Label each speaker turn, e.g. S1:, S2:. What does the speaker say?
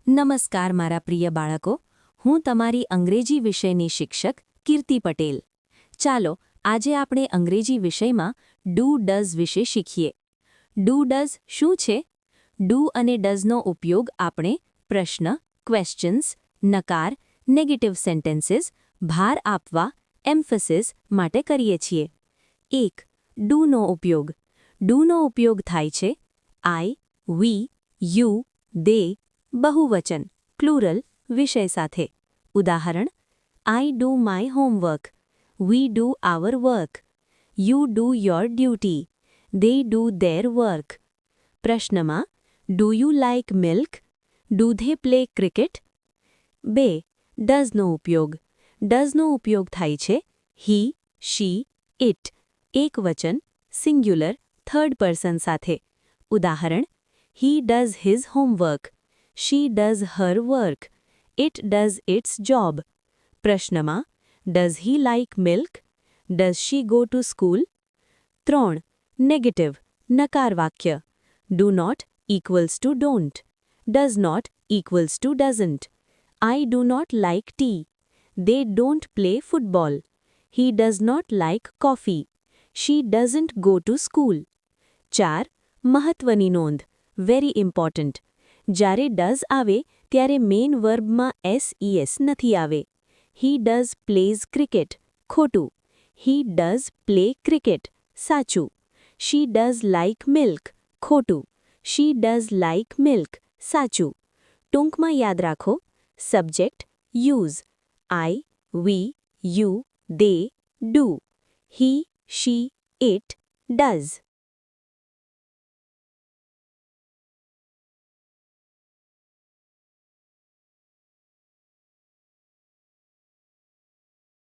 S1: નમસ્કાર મારા પ્રિય બાળકો, હું તમારી અંગ્રેજી વિષયની શિક્ષક કીર્તિ પટેલ. ચાલો આજે આપણે અંગ્રેજી વિષયમાં ડુ ડઝ વિશે શીખીએ. ડુ ડઝ શું છે? ડુ અને ડઝનો ઉપયોગ આપણે પ્રશ્ન, ક્વેશ્ચન્સ, નકાર, નેગેટિવ સેન્ટેન્સીસ, ભાર આપવા, એમ્ફેસિસ માટે કરીએ છીએ. 1. ડુનો ઉપયોગ. ડુનો ઉપયોગ થાય છે આઈ, વી, યુ, દે, બહુવચન પ્લુરલ વિષય સાથે. ઉદાહરણ: I do my homework, we do our work, you do your duty, they do their work. પ્રશ્નમાં: do you like milk? Do they play cricket? 2. ડઝનો ઉપયોગ. ડઝનો ઉપયોગ થાય છે હી, શી, ઇટ, એકવચન સિંગ્યુલર થર્ડ પર્સન સાથે. ઉદાહરણ: he does his homework, she does her work, it does its job. પ્રશ્નમાં: does he like milk? Does she go to school? 3. Negative નકાર વાક્ય. Do not equals to don't, does not equals to doesn't, I do not like tea, they don't play football, he does not like coffee, she doesn't go to school. 4. મહત્વની નોંધ. Very important. જ્યારે does આવે ત્યારે main વર્બમાં S નથી આવે. He does plays cricket ખોટું. He does play cricket સાચું. She does like milk ખોટું. શી ડઝ લાઇક મિલ્ક સાચું. ટૂંકમાં યાદ રાખો: subject use I, we, you, they, do. He, she, it, does.